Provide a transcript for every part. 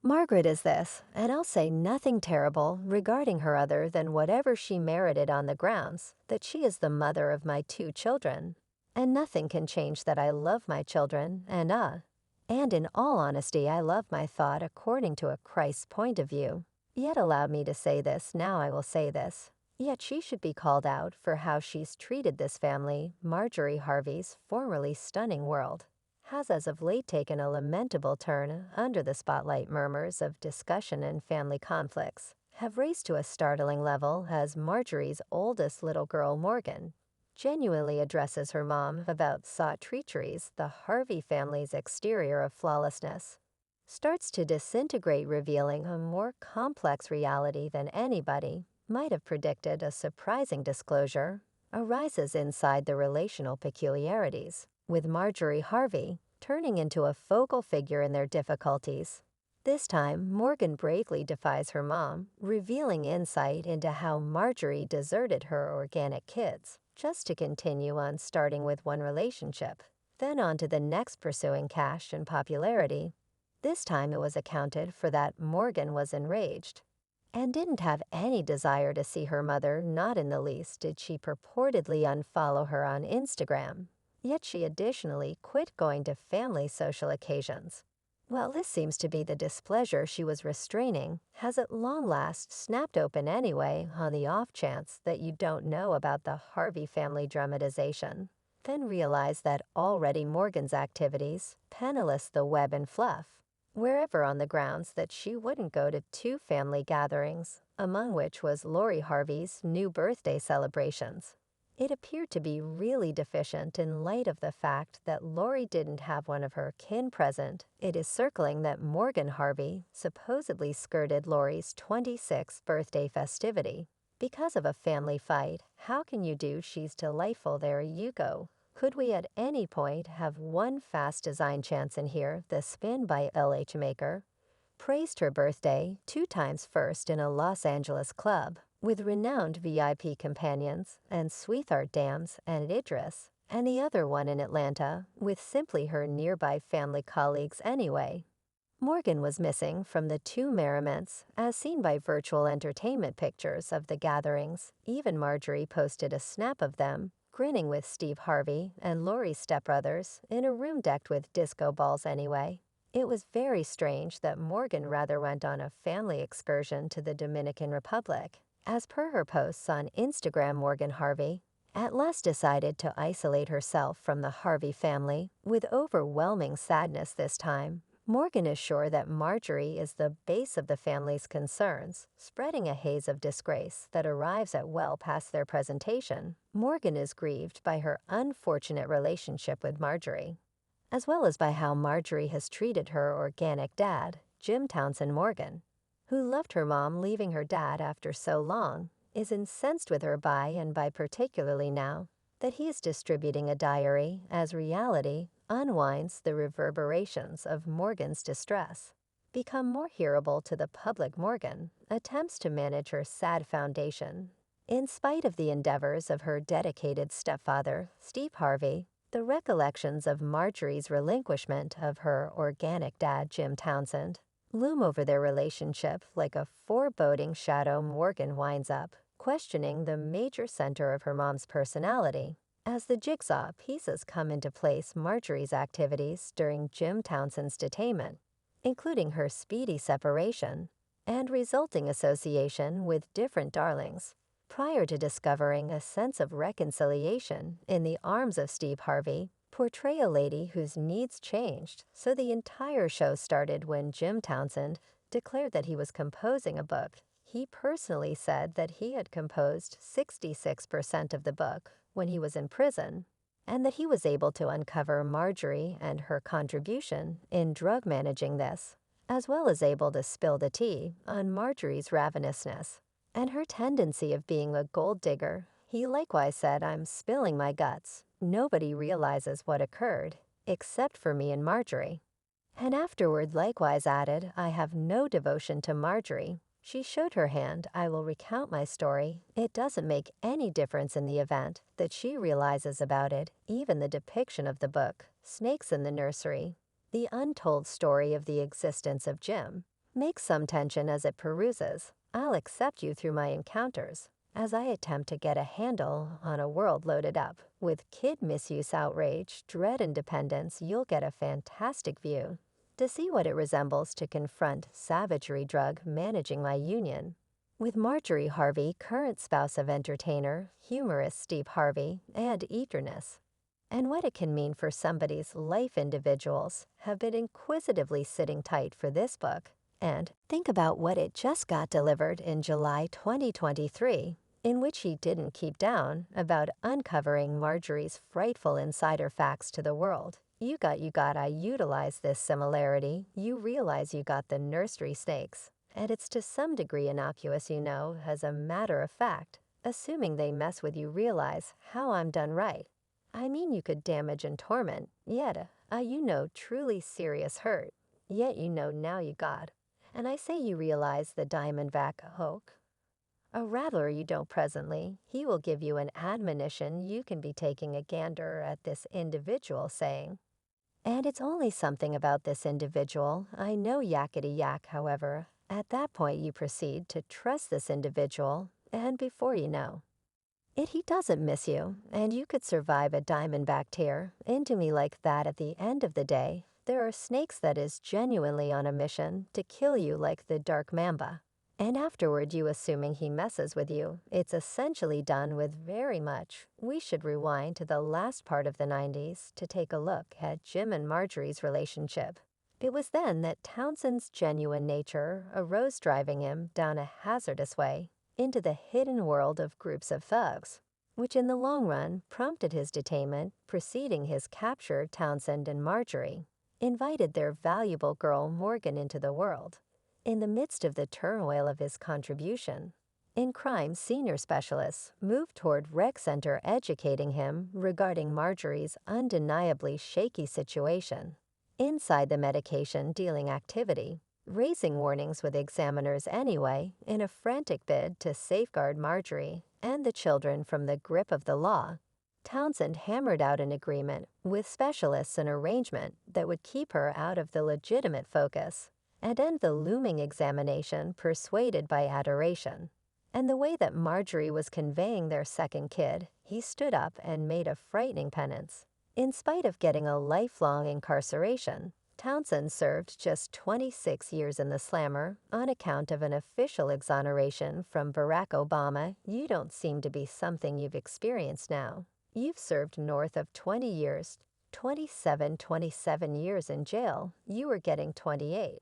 Margaret is this, and I'll say nothing terrible regarding her other than whatever she merited on the grounds that she is the mother of my two children. And nothing can change that I love my children, and in all honesty, I love my thought according to a Christ's point of view. Yet allow me to say this, now I will say this. Yet she should be called out for how she's treated this family, Marjorie Harvey's formerly stunning world has as of late taken a lamentable turn under the spotlight. Murmurs of discussion and family conflicts have raised to a startling level as Marjorie's oldest little girl, Morgan, genuinely addresses her mom about sought treacheries. The Harvey family's exterior of flawlessness starts to disintegrate, revealing a more complex reality than anybody might have predicted. A surprising disclosure arises inside the relational peculiarities, with Marjorie Harvey turning into a focal figure in their difficulties. This time, Morgan bravely defies her mom, revealing insight into how Marjorie deserted her organic kids, just to continue on, starting with one relationship, then on to the next, pursuing cash and popularity. This time it was accounted for that Morgan was enraged and didn't have any desire to see her mother. Not in the least did she purportedly unfollow her on Instagram. Yet she additionally quit going to family social occasions. Well, this seems to be the displeasure she was restraining has at long last snapped open anyway, on the off chance that you don't know about the Harvey family dramatization. Then realize that already Morgan's activities, penniless the web and fluff, wherever on the grounds that she wouldn't go to two family gatherings, among which was Lori Harvey's new birthday celebrations. It appeared to be really deficient in light of the fact that Lori didn't have one of her kin present. It is circling that Morgan Harvey supposedly skirted Lori's 26th birthday festivity because of a family fight. How can you do? She's delightful. There you go. Could we at any point have one fast design chance in here? The spin by LH Maker praised her birthday 2 times, first in a Los Angeles club with renowned VIP companions and Sweetheart Dams and Idris, and the other one in Atlanta with simply her nearby family colleagues. Anyway, Morgan was missing from the two merriments as seen by virtual entertainment pictures of the gatherings. Even Marjorie posted a snap of them grinning with Steve Harvey and Lori's stepbrothers in a room decked with disco balls. Anyway, it was very strange that Morgan rather went on a family excursion to the Dominican Republic. As per her posts on Instagram, Morgan Harvey at last decided to isolate herself from the Harvey family with overwhelming sadness. This time, Morgan is sure that Marjorie is the base of the family's concerns, spreading a haze of disgrace that arrives at well past their presentation. Morgan is grieved by her unfortunate relationship with Marjorie, as well as by how Marjorie has treated her organic dad, Jim Townsend. Morgan, who loved her mom leaving her dad after so long, is incensed with her by particularly now that he is distributing a diary as reality unwinds. The reverberations of Morgan's distress become more hearable to the public. Morgan attempts to manage her sad foundation. In spite of the endeavors of her dedicated stepfather, Steve Harvey, the recollections of Marjorie's relinquishment of her organic dad, Jim Townsend, loom over their relationship like a foreboding shadow. Morgan winds up questioning the major center of her mom's personality. As the jigsaw pieces come into place, Marjorie's activities during Jim Townsend's detainment, including her speedy separation and resulting association with different darlings, prior to discovering a sense of reconciliation in the arms of Steve Harvey, portray a lady whose needs changed. So the entire show started when Jim Townsend declared that he was composing a book. He personally said that he had composed 66% of the book when he was in prison, and that he was able to uncover Marjorie and her contribution in drug managing this, as well as able to spill the tea on Marjorie's ravenousness and her tendency of being a gold digger. He likewise said, "I'm spilling my guts. Nobody realizes what occurred, except for me and Marjorie." And afterward likewise added, "I have no devotion to Marjorie. She showed her hand. I will recount my story. It doesn't make any difference in the event that she realizes about it." Even the depiction of the book, Snakes in the Nursery, the untold story of the existence of Jim, Make some tension as it peruses. I'll accept you through my encounters, as I attempt to get a handle on a world loaded up. With kid misuse outrage, dread and dependence, you'll get a fantastic view to see what it resembles to confront savagery drug managing my union. With Marjorie Harvey, current spouse of entertainer, humorist Steve Harvey, and eagerness. And what it can mean for somebody's life. Individuals have been inquisitively sitting tight for this book. And think about what it just got delivered in July 2023, in which he didn't keep down about uncovering Marjorie's frightful insider facts to the world. I utilize this similarity. You realize you got the nursery snakes. And it's to some degree innocuous, as a matter of fact. Assuming they mess with you, realize how I'm done right. I mean, you could damage and torment, yet, truly serious hurt. Yet now you got. And I say you realize the Diamondback hoke. A rattler you don't presently, he will give you an admonition you can be taking a gander at this individual saying. And it's only something about this individual, I know yakety yak, however. At that point you proceed to trust this individual, and before you know it, he doesn't miss you, and you could survive a Diamondback tear into me like that. At the end of the day, there are snakes that is genuinely on a mission to kill you like the Dark Mamba. And afterward you assuming he messes with you, it's essentially done with very much. We should rewind to the last part of the 90s to take a look at Jim and Marjorie's relationship. It was then that Townsend's genuine nature arose, driving him down a hazardous way into the hidden world of groups of thugs, which in the long run prompted his detainment. Preceding his capture, Townsend and Marjorie invited their valuable girl Morgan into the world. In the midst of the turmoil of his contribution in crime, senior specialists moved toward rec center, educating him regarding Marjorie's undeniably shaky situation inside the medication dealing activity, raising warnings with examiners anyway in a frantic bid to safeguard Marjorie and the children from the grip of the law. Townsend hammered out an agreement with specialists, an arrangement that would keep her out of the legitimate focus and end the looming examination, persuaded by adoration. And the way that Marjorie was conveying their second kid, he stood up and made a frightening penance. In spite of getting a lifelong incarceration, Townsend served just 26 years in the slammer on account of an official exoneration from Barack Obama. You don't seem to be something you've experienced now. You've served north of 20 years, 27 years in jail. You were getting 28.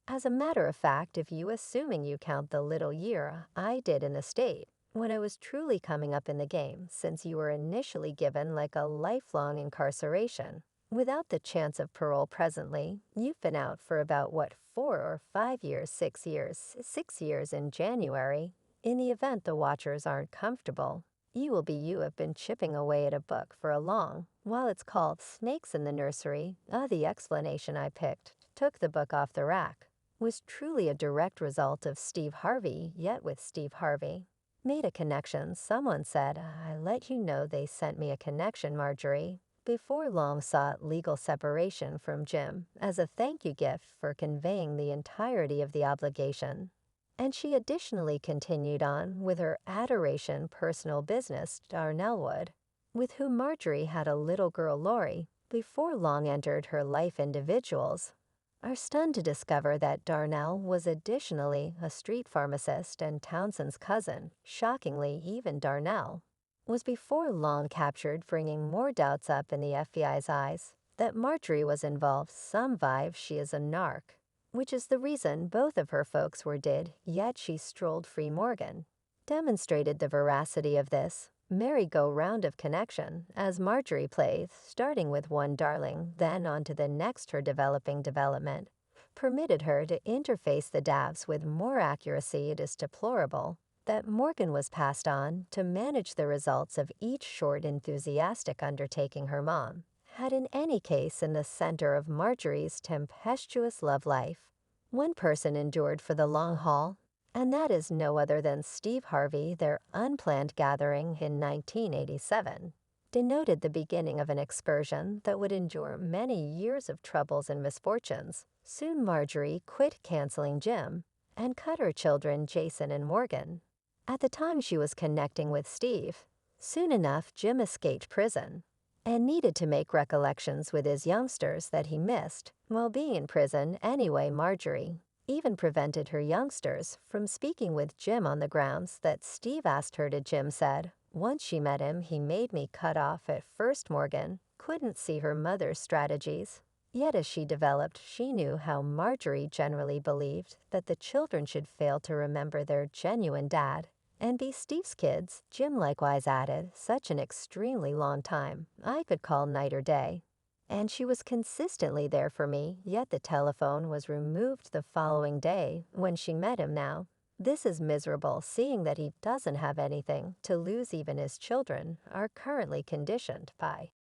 As a matter of fact, if you assuming you count the little year I did in the state, when I was truly coming up in the game, since you were initially given like a lifelong incarceration, without the chance of parole presently, you've been out for about, 4 or 5 years, 6 years, 6 years in January. In the event the watchers aren't comfortable, you have been chipping away at a book for a long, while it's called Snakes in the Nursery. The explanation I picked took the book off the rack was truly a direct result of Steve Harvey, yet with Steve Harvey made a connection. Someone said, I let you know they sent me a connection, Marjorie. Before long sought legal separation from Jim as a thank you gift for conveying the entirety of the obligation. And she additionally continued on with her adoration personal business, Darnell Wood, with whom Marjorie had a little girl, Lori, before long entered her life. Individuals are stunned to discover that Darnell was additionally a street pharmacist and Townsend's cousin. Shockingly, even Darnell was before long captured, bringing more doubts up in the FBI's eyes that Marjorie was involved. Some vibe she is a narc, which is the reason both of her folks were dead, yet she strolled free. Morgan demonstrated the veracity of this merry-go-round of connection as Marjorie played, starting with one darling, then on to the next. Her developing development permitted her to interface the dabs with more accuracy. It is deplorable that Morgan was passed on to manage the results of each short, enthusiastic undertaking her mom had in any case in the center of Marjorie's tempestuous love life. One person endured for the long haul, and that is no other than Steve Harvey. Their unplanned gathering in 1987 denoted the beginning of an excursion that would endure many years of troubles and misfortunes. Soon Marjorie quit canceling Jim and cut her children Jason and Morgan. At the time she was connecting with Steve. Soon enough, Jim escaped prison and needed to make recollections with his youngsters that he missed while being in prison anyway. Marjorie even prevented her youngsters from speaking with Jim on the grounds that Steve asked her to. Jim said, "Once she met him, he made me cut off." At first, Morgan couldn't see her mother's strategies. Yet as she developed, she knew how Marjorie generally believed that the children should fail to remember their genuine dad and be Steve's kids. Jim likewise added, "Such an extremely long time. I could call night or day. And she was consistently there for me, yet the telephone was removed the following day when she met him now. This is miserable, seeing that he doesn't have anything to lose. Even his children are currently conditioned by